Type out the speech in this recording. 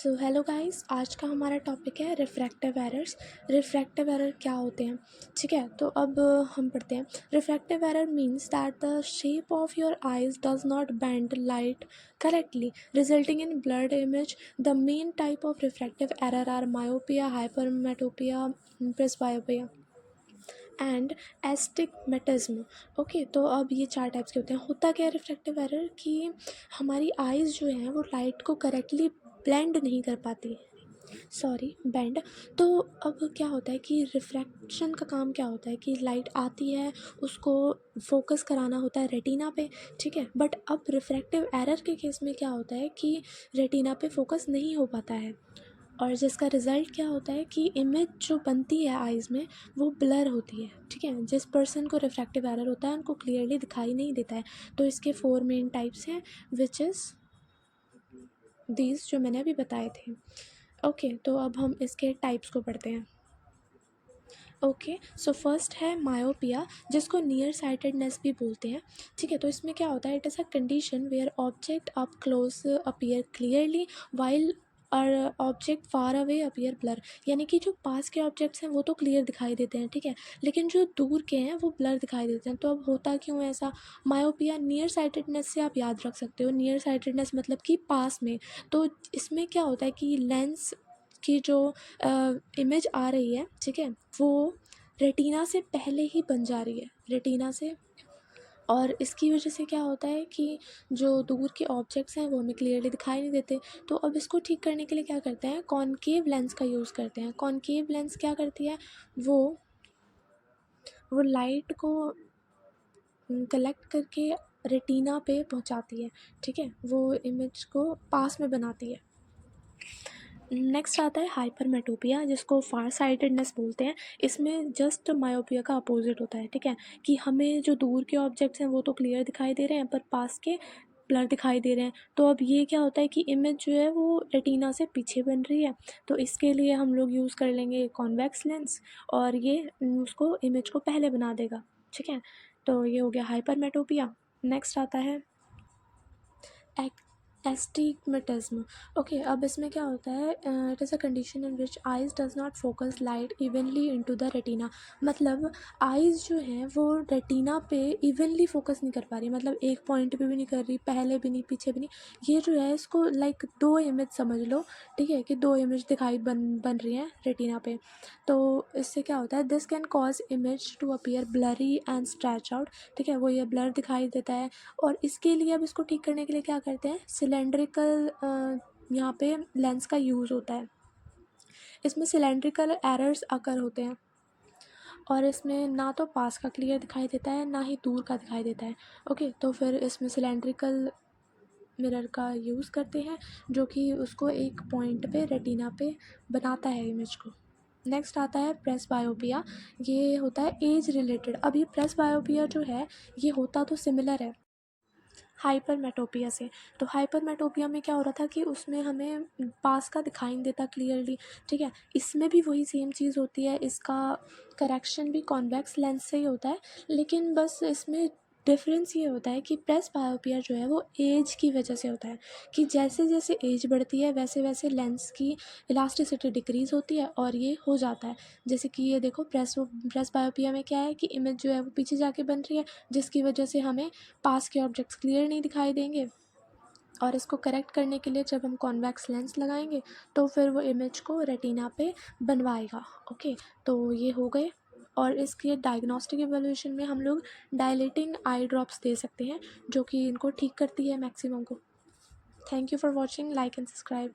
So hello guys, आज का हमारा टॉपिक है रिफ्रैक्टिव एरर्स। रिफ्रैक्टिव एरर क्या होते हैं, ठीक है। तो अब हम पढ़ते हैं। Refractive error means that the shape of your eyes does not bend light correctly resulting in blurred image. The main type of refractive error are myopia, hypermetropia, presbyopia and astigmatism. Okay, तो अब ये चार types के होते हैं। होता क्या है रिफ्रैक्टिव एरर कि हमारी आइज़ जो हैं वो लाइट को करेक्टली ब्लेंड नहीं कर पाती, सॉरी बेंड। तो अब क्या होता है कि रिफ्रैक्शन का काम क्या होता है कि लाइट आती है, उसको फोकस कराना होता है रेटिना पे, ठीक है। बट अब रिफ्रैक्टिव एरर के केस में क्या होता है कि रेटिना पे फोकस नहीं हो पाता है, और जिसका रिज़ल्ट क्या होता है कि इमेज जो बनती है आइज़ में वो ब्लर होती है, ठीक है। जिस पर्सन को रिफ्रैक्टिव एरर होता है उनको क्लियरली दिखाई नहीं देता है। तो इसके 4 मेन टाइप्स हैं, विच इज़ दीज जो मैंने अभी बताए थे। ओके, तो अब हम इसके टाइप्स को पढ़ते हैं। ओके, सो फर्स्ट है मायोपिया, जिसको नियर साइटेडनेस भी बोलते हैं, ठीक है। तो इसमें क्या होता है, it is a condition where object up close appear clearly while और object far away appear blur. यानी कि जो पास के ऑब्जेक्ट्स हैं वो तो क्लियर दिखाई देते हैं, ठीक है, लेकिन जो दूर के हैं वो ब्लर दिखाई देते हैं। तो अब होता क्यों है ऐसा? मायोपिया नियर साइटेडनेस से आप याद रख सकते हो। नियर साइटेडनेस मतलब कि पास में। तो इसमें क्या होता है कि लेंस की जो इमेज आ रही है, ठीक है, वो रेटिना से पहले ही बन जा रही है, रेटिना से। और इसकी वजह से क्या होता है कि जो दूर के ऑब्जेक्ट्स हैं वो हमें क्लियरली दिखाई नहीं देते। तो अब इसको ठीक करने के लिए क्या करते हैं, कॉनकेव लेंस का यूज़ करते हैं। कॉनकेव लेंस क्या करती है, वो लाइट को कलेक्ट करके रेटिना पे पहुंचाती है, ठीक है, वो इमेज को पास में बनाती है। नेक्स्ट आता है हाइपरमेट्रोपिया, जिसको फार साइटेडनेस बोलते हैं। इसमें जस्ट मायोपिया का अपोजिट होता है, ठीक है, कि हमें जो दूर के ऑब्जेक्ट्स हैं वो तो क्लियर दिखाई दे रहे हैं पर पास के ब्लर दिखाई दे रहे हैं। तो अब ये क्या होता है कि इमेज जो है वो रेटिना से पीछे बन रही है। तो इसके लिए हम लोग यूज़ कर लेंगे कॉन्वेक्स लेंस, और ये उसको इमेज को पहले बना देगा, ठीक है। तो ये हो गया हाइपरमेट्रोपिया। नेक्स्ट आता है एस्टिग्मेटिज्म। ओके, अब इसमें क्या होता है, it is a condition in which eyes does not focus light evenly into the retina. मतलब आइज़ जो हैं वो रेटिना पे इवनली फोकस नहीं कर पा रही, मतलब एक पॉइंट पे भी नहीं कर रही, पहले भी नहीं पीछे भी नहीं। ये जो है इसको लाइक दो इमेज समझ लो, ठीक है, कि दो इमेज दिखाई बन रही हैं रेटिना पे। तो इससे क्या होता है, this can cause image to appear blurry and stretch out, ठीक है, वो ये ब्लर दिखाई देता है। और इसके लिए अब इसको ठीक करने के लिए क्या करते हैं, सिलेंड्रिकल यहाँ पे लेंस का यूज़ होता है। इसमें सिलेंड्रिकल एरर्स अकर होते हैं, और इसमें ना तो पास का क्लियर दिखाई देता है ना ही दूर का दिखाई देता है। ओके, तो फिर इसमें सिलेंड्रिकल मिरर का यूज़ करते हैं, जो कि उसको एक पॉइंट पे रेटिना पे बनाता है इमेज को। नेक्स्ट आता है प्रेस बायोपिया। ये होता है एज रिलेटेड। अब ये प्रेस बायोपिया जो है ये होता तो सिमिलर है हाइपरमेट्रोपिया से। तो हाइपरमेट्रोपिया में क्या हो रहा था कि उसमें हमें पास का दिखाई नहीं देता क्लियरली, ठीक है। इसमें भी वही सेम चीज़ होती है, इसका करेक्शन भी कॉन्वेक्स लेंस से ही होता है, लेकिन बस इसमें डिफरेंस ये होता है कि प्रेस बायोपिया जो है वो एज की वजह से होता है, कि जैसे जैसे एज बढ़ती है वैसे वैसे लेंस की इलास्टिसिटी डिक्रीज़ होती है और ये हो जाता है। जैसे कि ये देखो, प्रेस बायोपिया में क्या है कि इमेज जो है वो पीछे जाके बन रही है, जिसकी वजह से हमें पास के ऑब्जेक्ट्स क्लियर नहीं दिखाई देंगे। और इसको करेक्ट करने के लिए जब हम कॉन्वेक्स लेंस लगाएंगे तो फिर वो इमेज को रेटिना पे बनवाएगा। ओके, तो ये हो गए। और इसके डायग्नोस्टिक एवोल्यूशन में हम लोग डायलेटिंग आई ड्रॉप्स दे सकते हैं, जो कि इनको ठीक करती है मैक्सिमम को। Thank you for watching, like and subscribe.